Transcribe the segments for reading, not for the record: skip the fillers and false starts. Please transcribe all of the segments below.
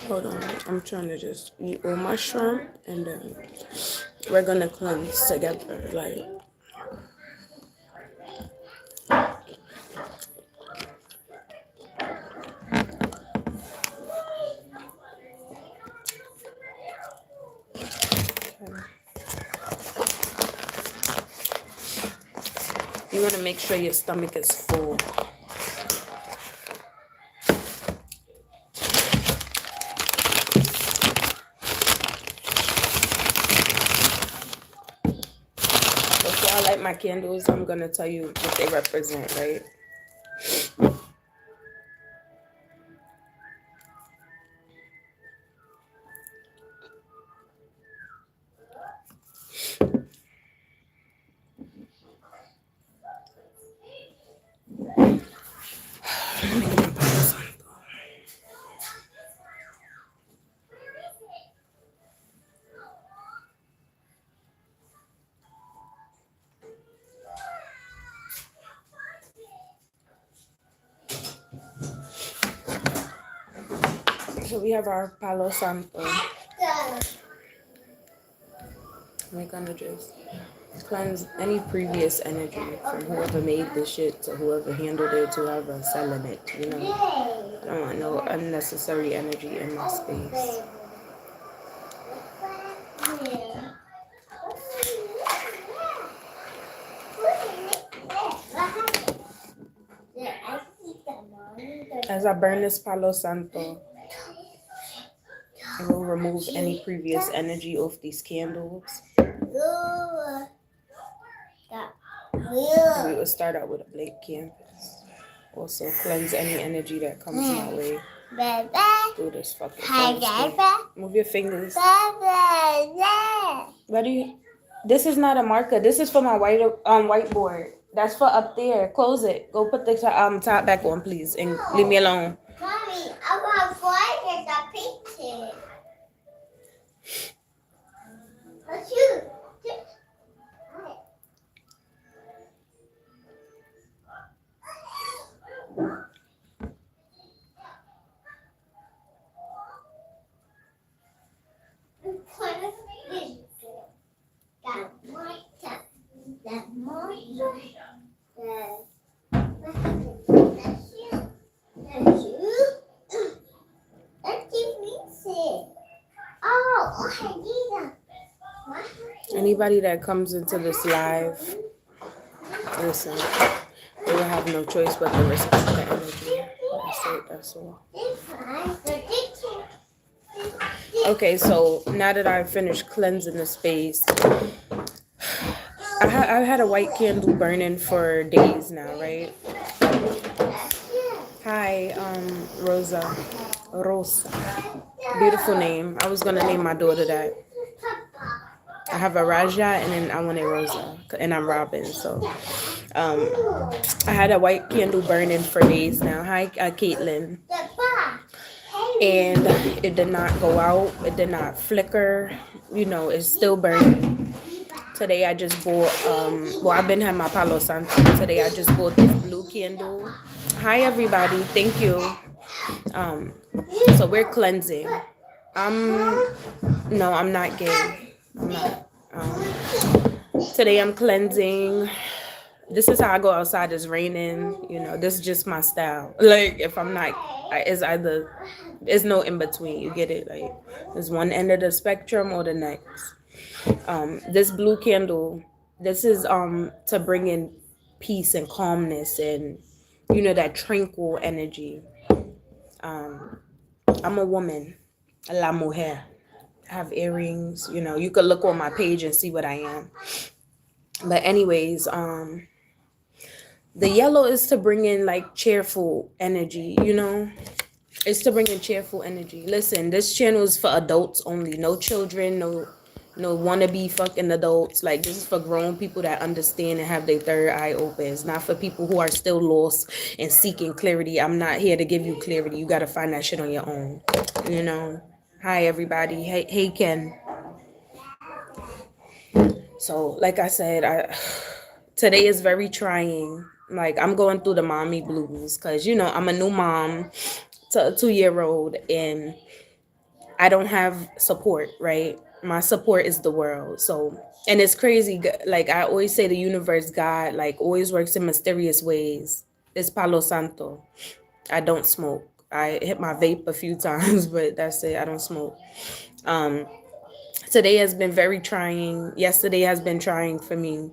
Hold on, I'm trying to just eat all my shrimp and then we're gonna cleanse together. Like, you wanna make sure your stomach is full. Before I light my candles, I'm gonna tell you what they represent, right? So we have our Palo Santo. We're gonna just cleanse any previous energy from whoever made this shit to whoever handled it to whoever selling it, you know? I don't want no unnecessary energy in my space. As I burn this Palo Santo, I will remove any previous energy off these candles. We will start out with a blank canvas. Also cleanse any energy that comes my way through this fucking phone screen. Move your fingers. What do you? This is not a marker. This is for my whiteboard. That's for up there. Close it. Go put the top back on, please, and leave me alone. Mommy, I want to find the picture. What's you? Anybody that comes into this live, listen, they will have no choice but to respect the energy. That's it, that's all. Okay, so now that I've finished cleansing the space, I've had a white candle burning for days now, right? Hi, Rosa. Beautiful name. I was gonna name my daughter that. I have a Raja and then I want a Rosa, and I'm Robin. So, I had a white candle burning for days now. Hi, Caitlin. And it did not go out. It did not flicker. You know, it's still burning. Today I just bought, I've been having my Palo Santo. Today I just bought this blue candle. Hi, everybody. Thank you. So we're cleansing. No, I'm not gay. I'm not. Today I'm cleansing. This is how I go outside. It's raining. You know, this is just my style. Like, if I'm not, it's either, there's no in between. You get it? Like, there's one end of the spectrum or the next. This blue candle, this is to bring in peace and calmness and, you know, that tranquil energy. I'm a woman, la mujer. I have earrings, you know, you could look on my page and see what I am. But anyways, the yellow is to bring in like cheerful energy, you know. It's to bring in cheerful energy. Listen, this channel is for adults only. No children, no wannabe fucking adults. Like, this is for grown people that understand and have their third eye open. It's not for people who are still lost and seeking clarity. I'm not here to give you clarity. You got to find that shit on your own, you know. Hi, everybody. Hey, Ken. So, like I said, today is very trying. Like, I'm going through the mommy blues because, you know, I'm a new mom to a 2-year-old, and I don't have support, right? My support is the world. So, and it's crazy. Like I always say, the universe, God, like always works in mysterious ways. It's Palo Santo. I don't smoke. I hit my vape a few times, but that's it. I don't smoke. Um, Today has been very trying. Yesterday has been trying for me.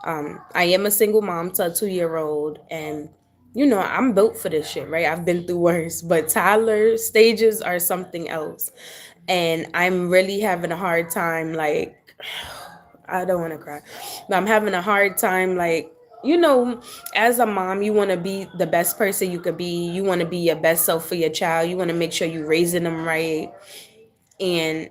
I am a single mom to a 2 year old, and I'm built for this shit, right? I've been through worse, but toddler stages are something else. And I'm really having a hard time, like, I don't want to cry, but I'm having a hard time, like, as a mom, you want to be the best person you could be. You want to be your best self for your child. You want to make sure you're raising them right. And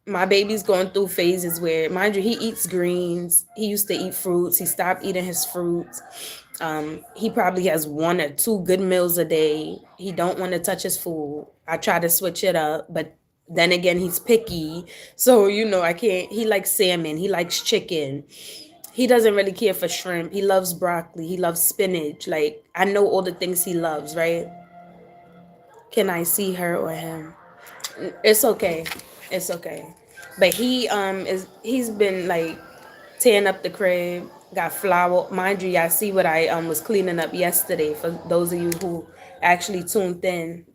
my baby's going through phases where, mind you, he eats greens. He used to eat fruits. He stopped eating his fruits. He probably has 1 or 2 good meals a day. He don't want to touch his food. I try to switch it up, but then again, he's picky. So, I can't. He likes salmon. He likes chicken. He doesn't really care for shrimp. He loves broccoli. He loves spinach. Like, I know all the things he loves, right? Can I see her or him? It's okay. It's okay. But he's been like tearing up the crib, got flour. Mind you, y'all see what I was cleaning up yesterday, for those of you who actually tuned in.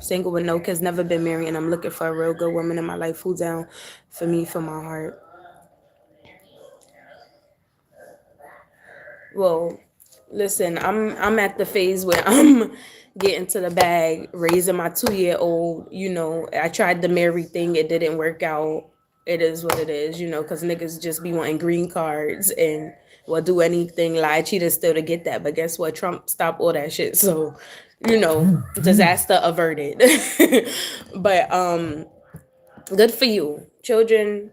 Single with no kids, never been married, and I'm looking for a real good woman in my life who's down for me, for my heart. Well, listen, I'm at the phase where I'm getting to the bag, raising my 2 year old. I tried the married thing, it didn't work out. It is what it is, because niggas just be wanting green cards and will do anything, lie, cheat, and still to get that. But guess what? Trump stopped all that shit. So, disaster averted. But good for you, children.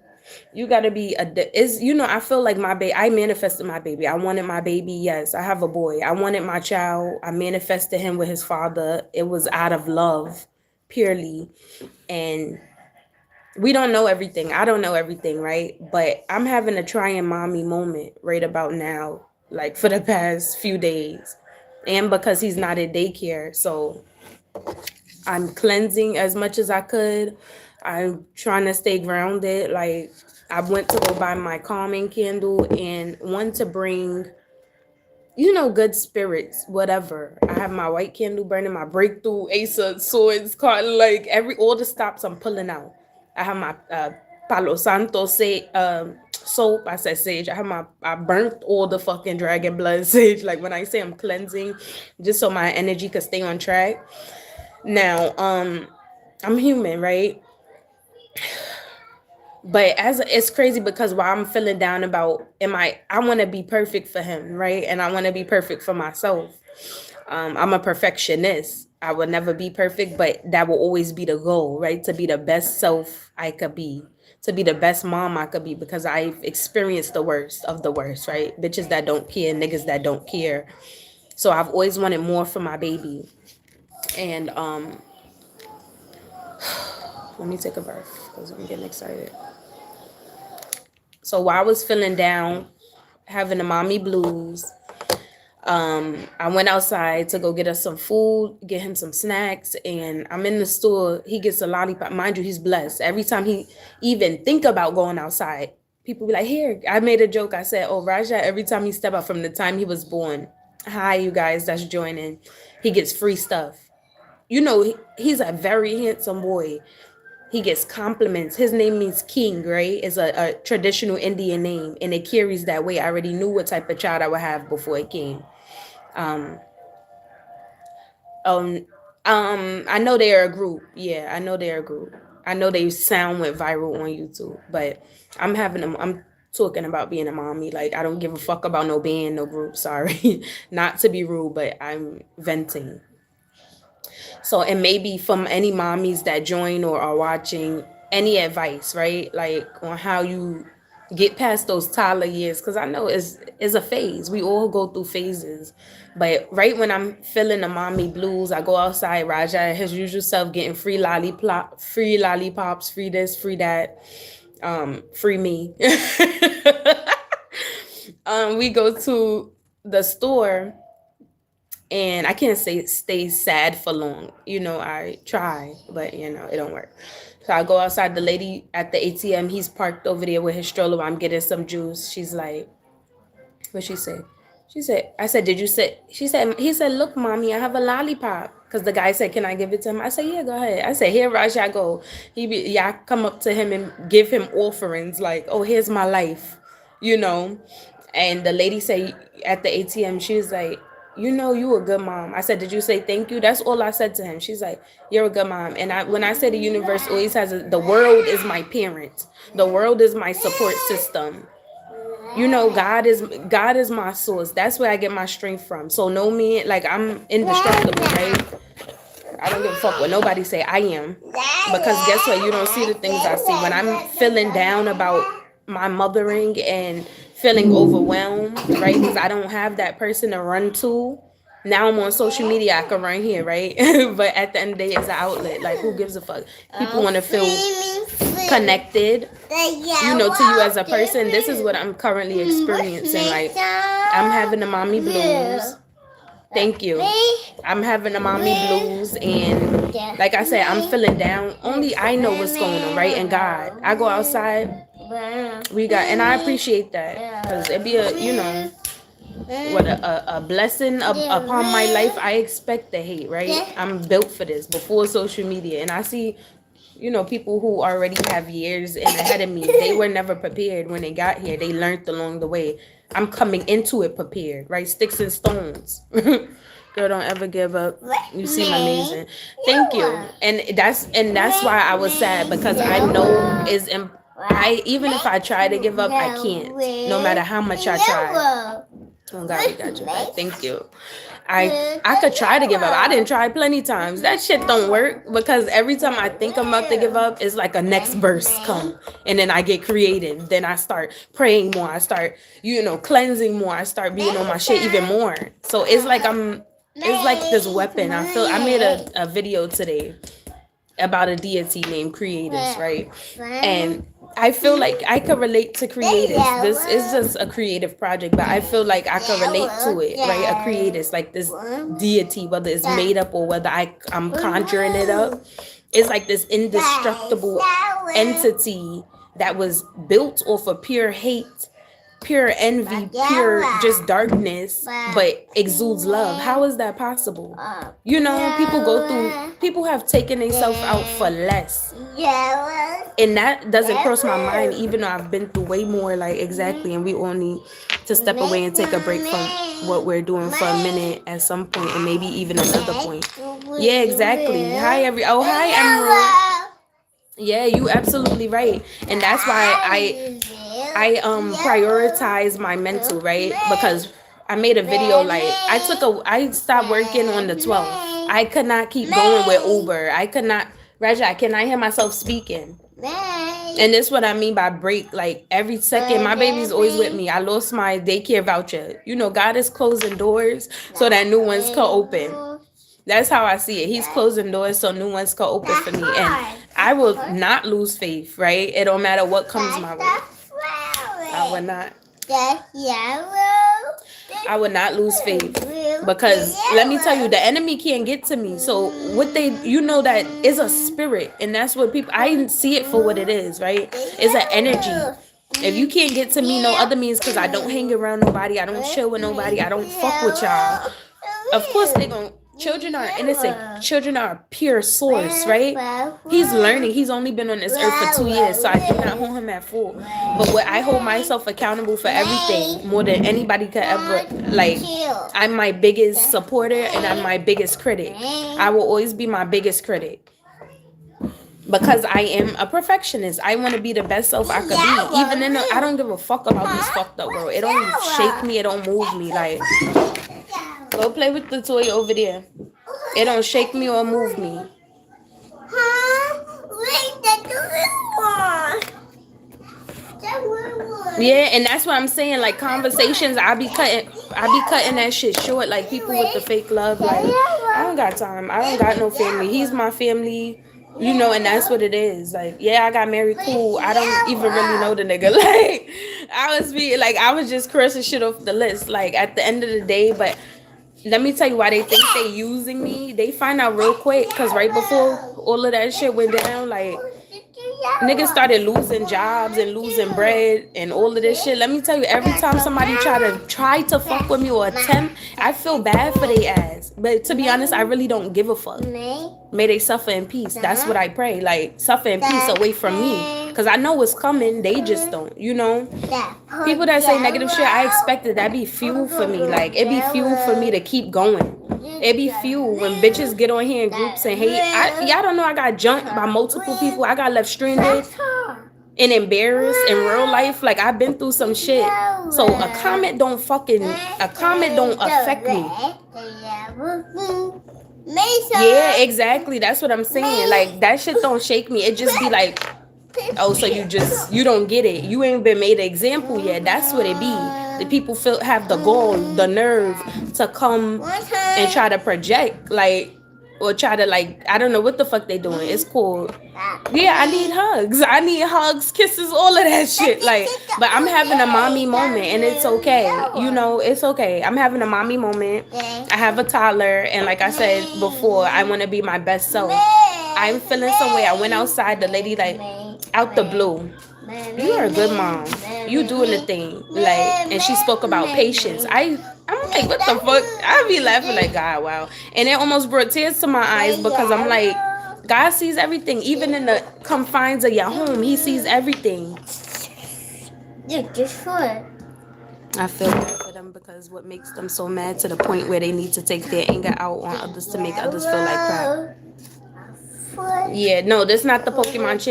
You gotta be I feel like my baby. I manifested my baby. I wanted my baby. Yes, I have a boy. I wanted my child. I manifested him with his father. It was out of love, purely. And we don't know everything. I don't know everything, right? But I'm having a trying mommy moment right about now, like for the past few days. And because he's not at daycare, so I'm cleansing as much as I could. I'm trying to stay grounded. Like, I went to go buy my calming candle and one to bring, good spirits, whatever. I have my white candle burning, my breakthrough, Ace of Swords card, like all the stops I'm pulling out. I have my Palo Santo soap. I said sage. I burnt all the fucking dragon blood sage. Like when I say I'm cleansing, just so my energy could stay on track. Now, I'm human, right? But it's crazy because while I'm feeling down about I want to be perfect for him, right? And I want to be perfect for myself. I'm a perfectionist. I will never be perfect, but that will always be the goal, right? To be the best self I could be, to be the best mom I could be, because I've experienced the worst of the worst, right? Bitches that don't care, niggas that don't care. So I've always wanted more for my baby. And let me take a breath because I'm getting excited. So while I was feeling down, having the mommy blues, I went outside to go get us some food, get him some snacks, and I'm in the store. He gets a lollipop. Mind you, he's blessed. Every time he even think about going outside, people be like, here. I made a joke. I said, oh, Raja, every time he step out from the time he was born, hi, you guys that's joining, he gets free stuff. He's a very handsome boy. He gets compliments. His name means king, right? It's a traditional Indian name, and it carries that way. I already knew what type of child I would have before it came. Um, um, I know they're a group. Yeah, I know they're a group. I know they sound went viral on YouTube, but I'm talking about being a mommy. Like, I don't give a fuck about no band, no group. Sorry, not to be rude, but I'm venting. So, and maybe from any mommies that join or are watching, any advice, right? Like on how you get past those toddler years. Cause I know it's a phase. We all go through phases. But right when I'm feeling the mommy blues, I go outside, Raja, his usual self, getting free lollipops, free this, free that, free me. We go to the store and I can't stay sad for long. I try, but it don't work. So I go outside. The lady at the ATM, he's parked over there with his stroller. I'm getting some juice. She's like, what she say? She said, I said, did you say? He said, look, mommy, I have a lollipop. Because the guy said, can I give it to him? I said, yeah, go ahead. I said, here, Rajah, go. Y'all come up to him and give him offerings like, oh, here's my life, you know. And the lady said at the ATM, she was like, you a good mom. I said, did you say thank you? That's all I said to him. She's like, you're a good mom. And when I say the universe always has the world is my parent. The world is my support system. God is my source. That's where I get my strength from. So know me, like I'm indestructible, right? I don't give a fuck what nobody say. I am. Because guess what? You don't see the things I see. When I'm feeling down about my mothering and feeling overwhelmed, right? Because I don't have that person to run to. Now I'm on social media, I can run here, right? But at the end of the day, it's an outlet. Like, who gives a fuck? People want to feel connected, to you as a person. This is what I'm currently experiencing. Like, I'm having the mommy blues. Thank you. I'm having the mommy blues, and like I said, I'm feeling down. Only I know what's going on, right? And God, I go outside. And I appreciate that, because it be a blessing upon my life. I expect the hate, right? I'm built for this before social media, and I see people who already have years in ahead of me. They were never prepared when they got here. They learned along the way. I'm coming into it prepared, right? Sticks and stones. Girl, don't ever give up. You seem amazing. Thank you. And that's why I was sad, because I know even if I try to give up, I can't. No matter how much I try. Oh God, we got you back. Thank you. I could try to give up. I didn't try plenty times. That shit don't work, because every time I think I'm about to give up, it's like a next burst come, and then I get creative. Then I start praying more. I start cleansing more. I start being on my shit even more. So it's like this weapon. I made a video today about a deity named Creators, right? And I feel like I could relate to creators. This is just a creative project, but I feel like I could relate to it, right? A creators, like this deity, whether it's made up or whether I'm conjuring it up. It's like this indestructible entity that was built off of pure hate, pure envy, pure just darkness, but exudes love. How is that possible? People have taken themselves out for less. And that doesn't cross my mind, even though I've been through way more, like, exactly. And we all need to step away and take a break from what we're doing for a minute at some point, and maybe even another point. Yeah, exactly. Hi, Emerald. Yeah, you absolutely right. And that's why I prioritize my mental, right? Because I made a video, like, I stopped working on the 12th. I could not keep going with Uber. I could not, Raja, I cannot hear myself speaking. And this is what I mean by break. Like, every second, my baby's always with me. I lost my daycare voucher. God is closing doors so that new ones can open. That's how I see it. He's closing doors so new ones can open for me. And I will not lose faith, right? It don't matter what comes my way. I would not. I would not lose faith, because let me tell you, the enemy can't get to me. So what that is a spirit, and that's what I see it for what it is, right? It's an energy. If you can't get to me, no other means, because I don't hang around nobody, I don't chill with nobody, I don't fuck with y'all. Of course children are innocent. Children are a pure source, right? He's learning. He's only been on this earth for 2 years, so I do not hold him at full. But what I hold myself accountable for everything more than anybody could ever. Like, I'm my biggest supporter and I'm my biggest critic. I will always be my biggest critic, because I am a perfectionist. I want to be the best self I could be. Even I don't give a fuck about this fucked up world. It don't shake me. It don't move me. Like, go play with the toy over there. It don't shake me or move me. Yeah, and that's what I'm saying. Like, conversations, I be cutting that shit short. Like, people with the fake love. Like, I don't got time. I don't got no family. He's my family. And that's what it is. Like, yeah, I got married, cool. I don't even really know the nigga. Like, I was just crossing shit off the list, like, at the end of the day. But let me tell you why they think they using me. They find out real quick because right before all of that shit went down, like niggas started losing jobs and losing bread and all of this shit. Let me tell you, every time somebody try to fuck with me or attempt, I feel bad for they ass. But to be honest, I really don't give a fuck. May they suffer in peace. That's what I pray. Like, suffer in peace away from me. Because I know what's coming. They just don't, you know? People that say negative shit, I expected that be fuel for me. Like, it be fuel for me to keep going. It be fuel when bitches get on here in groups and hate. Y'all don't know I got jumped by multiple people. I got left stranded and embarrassed in real life. Like, I've been through some shit. So a comment don't affect me. Yeah, exactly. That's what I'm saying. Like, that shit don't shake me. It just be like, oh, so you don't get it. You ain't been made an example yet. That's what it be. The people have the gall, the nerve to come and try to project, like, or try to, like, I don't know what the fuck they doing. It's cool. Yeah, I need hugs, kisses, all of that shit. Like, but I'm having a mommy moment and it's okay. You know, it's okay. I'm having a mommy moment. I have a toddler and like I said before, I want to be my best self. I'm feeling some way. I went outside, the lady like out the blue. You are a good mom. You doing the thing. Like, and she spoke about patience. I'm like, what the fuck? I be laughing like, God, wow. And it almost brought tears to my eyes because I'm like, God sees everything. Even in the confines of your home, he sees everything. I feel bad for them because what makes them so mad to the point where they need to take their anger out on others to make others feel like crap. Yeah, no, that's not the Pokemon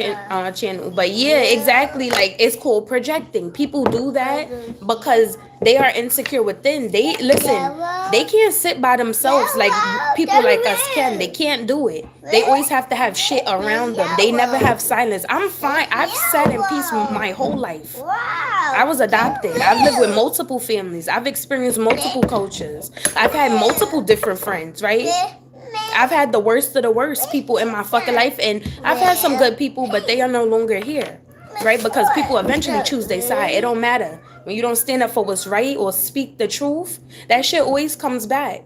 channel. But yeah, exactly. Like, it's called projecting. People do that because they are insecure within. They can't sit by themselves like people like us can. They can't do it. They always have to have shit around them. They never have silence. I'm fine. I've sat in peace my whole life. I was adopted. I've lived with multiple families. I've experienced multiple cultures. I've had multiple different friends, right? I've had the worst of the worst people in my fucking life, and I've had some good people, but they are no longer here, right? Because people eventually choose their side. It don't matter. When you don't stand up for what's right or speak the truth, that shit always comes back.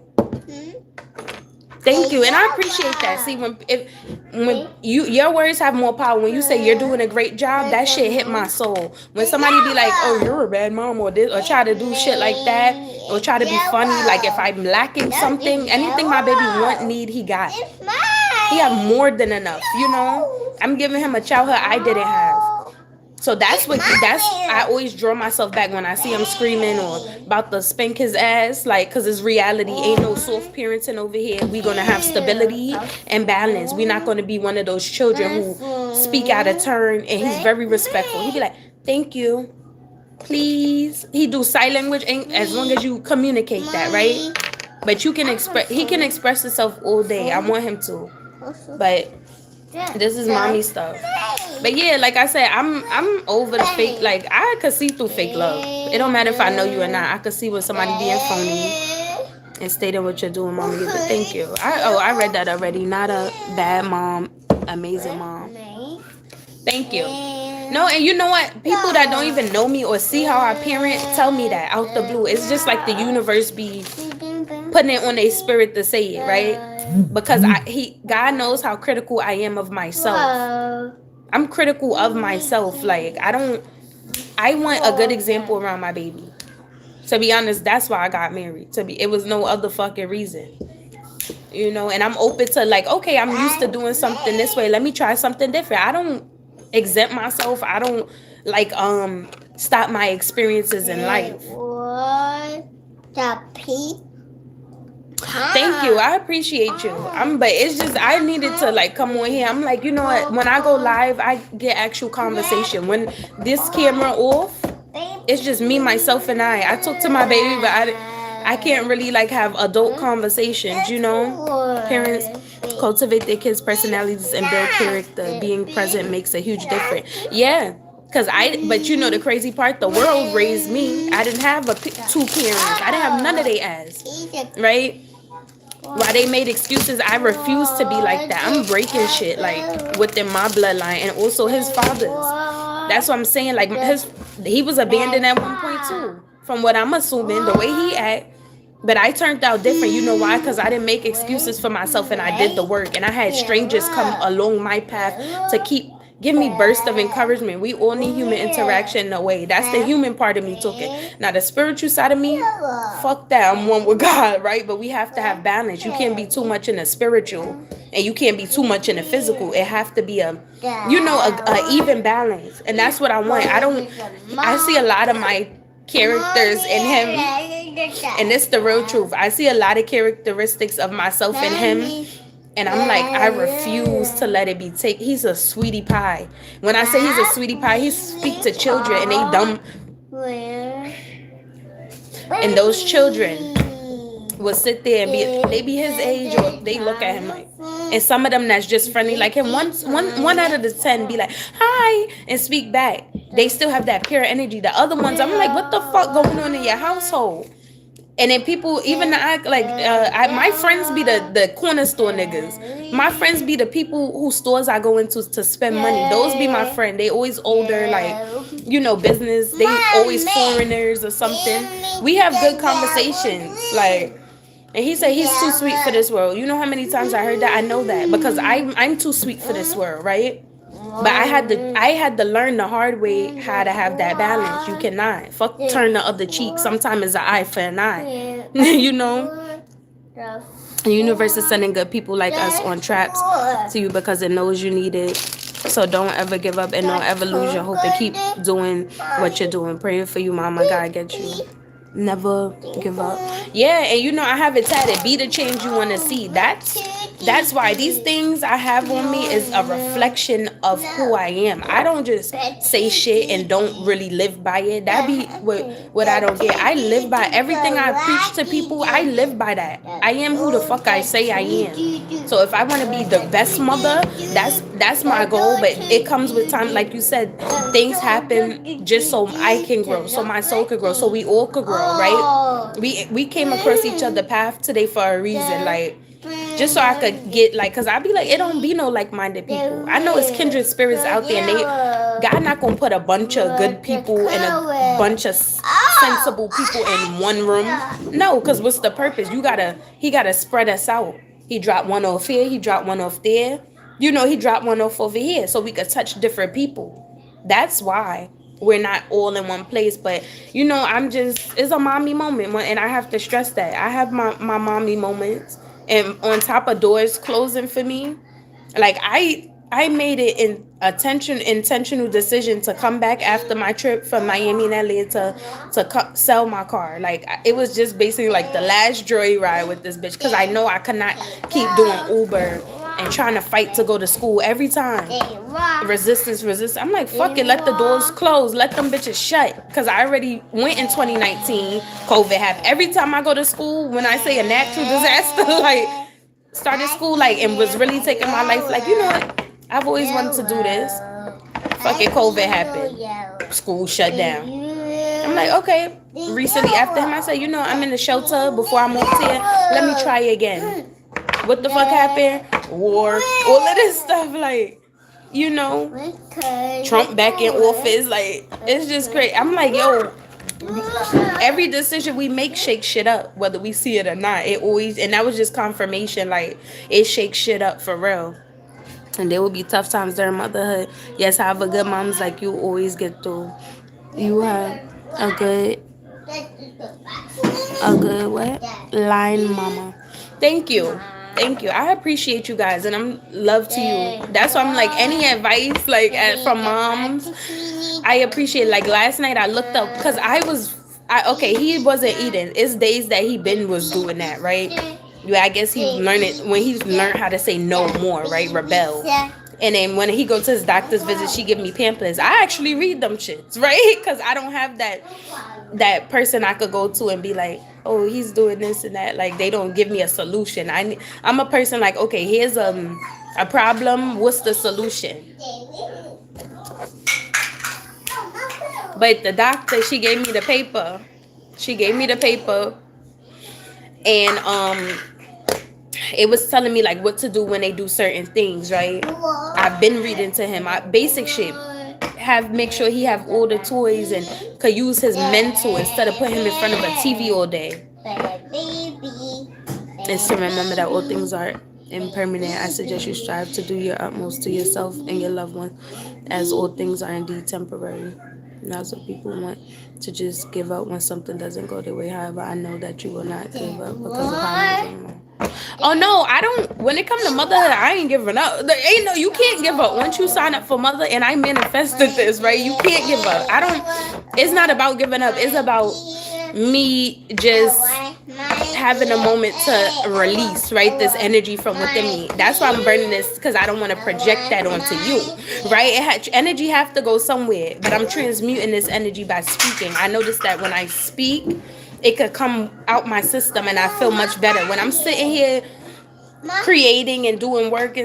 Thank you, and I appreciate that. See, when your words have more power. When you say you're doing a great job, that shit hit my soul. When somebody be like, "Oh, you're a bad mom," or this, or try to do shit like that, or try to be funny, like if I'm lacking something, anything my baby need, he got. He have more than enough. You know, I'm giving him a childhood I didn't have. So I always draw myself back when I see him screaming or about to spank his ass, like, because it's reality. Ain't no soft parenting over here. We gonna have stability and balance. We're not gonna be one of those children who speak out of turn. And he's very respectful. He be like, thank you, please. He do sign language as long as you communicate that, right? But he can express himself all day. I want him to, but this is mommy stuff. But yeah, like I said, I'm over the fake. Like, I could see through fake love. It don't matter if I know you or not. I could see when somebody being phony and stating what you're doing, mommy. But thank you. I read that already. Not a bad mom, amazing mom. Thank you. No, and you know what? People that don't even know me or see how I parent tell me that out the blue. It's just like the universe be putting it on their spirit to say it, right? Because God knows how critical I am of myself. I'm critical of myself. Like, I want a good example around my baby. To be honest, that's why I got married. It was no other fucking reason. You know, and I'm open to, like, okay, I'm used to doing something this way. Let me try something different. I don't exempt myself. I don't like stop my experiences in life. Thank you. I appreciate you. But it's just I needed to, like, come on here. I'm like, you know what? When I go live, I get actual conversation. When this camera off, it's just me, myself, and I talk to my baby, but I can't really, like, have adult conversations, you know? Parents cultivate their kids' personalities and build character. Being present makes a huge difference. Yeah. But you know the crazy part, the world raised me. I didn't have two parents. I didn't have none of their ass, right? While they made excuses, I refuse to be like that. I'm breaking shit, like, within my bloodline and also his father's. That's what I'm saying. Like, he was abandoned at one point too. From what I'm assuming, the way he act, But I turned out different. You know why? Because I didn't make excuses for myself and I did the work. And I had strangers come along my path to give me bursts of encouragement. We all need human interaction in a way. That's the human part of me talking. Now the spiritual side of me, fuck that. I'm one with God, right? But we have to have balance. You can't be too much in the spiritual and you can't be too much in the physical. It have to be a even balance. And that's what I want. I see a lot of my characters in him, and it's the real truth. I see a lot of characteristics of myself in him, and I'm like, I refuse to let it be taken. He's a sweetie pie. When I say he's a sweetie pie, he speaks to children and they dumb, and those children will sit there and they be his age, or they look at him like, and some of them that's just friendly like him, one out of the 10 be like hi and speak back. They still have that pure energy. The other ones, I'm like, what the fuck going on in your household? And then people even act like my friends be the corner store niggas. My friends be the people whose stores I go into to spend money. Those be my friend. They always older, like, business. They always foreigners or something. We have good conversations, like. And he said he's too sweet for this world. You know how many times I heard that? I know that because I'm too sweet for this world, right? But I had to learn the hard way how to have that balance. You cannot turn the other cheek. Sometimes it's an eye for an eye. The universe is sending good people like us on traps to you because it knows you need it. So don't ever give up and don't ever lose your hope and keep doing what you're doing. Praying for you, mama. God get you. Never give up. Yeah, and I have it tatted. Be the change you want to see. That's why these things I have on me is a reflection of who I am. I don't just say shit and don't really live by it. That be what I don't get. I live by everything I preach to people. I live by that. I am who the fuck I say I am. So if I want to be the best mother, that's my goal. But it comes with time. Like you said, things happen just so I can grow, so my soul could grow, so we all could grow. Right? We came across each other path today for a reason, like just so I could get because I be like, it don't be no like-minded people. I know it's kindred spirits out there, and God not gonna put a bunch of good people and a bunch of sensible people in one room. No, because what's the purpose? He gotta spread us out. He dropped one off here, he dropped one off there. He dropped one off over here so we could touch different people. That's why we're not all in one place. But it's a mommy moment, and I have to stress that I have my mommy moments, and on top of doors closing for me, like I made it in intentional decision to come back after my trip from Miami and LA to sell my car. Like it was just basically like the last joyride with this bitch, because I know I could not keep doing Uber and trying to fight to go to school every time. Resistance. I'm like, fuck it, let the doors close, let them bitches shut. Because I already went in 2019, COVID happened. Every time I go to school, when I say a natural disaster, like started school, like, and was really taking my life, like, what? I've always wanted to do this. Fuck it, COVID happened. School shut down. I'm like, okay. Recently after him, I said, I'm in the shelter before I moved here. Let me try again. What the fuck happened? War. All of this stuff, like, Trump back in office. Like, it's just great. I'm like, yo, every decision we make shakes shit up, whether we see it or not. It always, and that was just confirmation, like, it shakes shit up for real. And there will be tough times during motherhood. Yes, however good moms like you always get through. You have a good what? Line mama. Thank you. I appreciate you guys, and I'm love to you. That's why I'm like, any advice like from moms, I appreciate. Like last night I looked up, because he wasn't eating. It's days that he was doing that, right? I guess he learned it when he learned how to say no more, right? Rebel. And then when he goes to his doctor's visit, she give me pamphlets. I actually read them shits, right? Because I don't have that person I could go to and be like, oh, he's doing this and that. Like, they don't give me a solution. I'm a person like, okay, here's a problem. What's the solution? But the doctor, she gave me the paper. And it was telling me like what to do when they do certain things, right? I've been reading to him basic shit. Make sure he have all the toys and could use his mental instead of putting him in front of a TV all day. is to remember that all things are impermanent. I suggest you strive to do your utmost to yourself and your loved ones, as all things are indeed temporary. And that's what people want, to just give up when something doesn't go their way. However, I know that you will not give up because of how you're doing. Oh no, I don't. When it comes to motherhood, I ain't giving up. There ain't no, you can't give up. Once you sign up for mother, and I manifested this, right? You can't give up. I don't. It's not about giving up. It's about me just having a moment to release, right, this energy from within me. That's why I'm burning this, because I don't want to project that onto you, right? Energy have to go somewhere, but I'm transmuting this energy by speaking. I notice that when I speak, it could come out my system and I feel much better when I'm sitting here creating and doing work and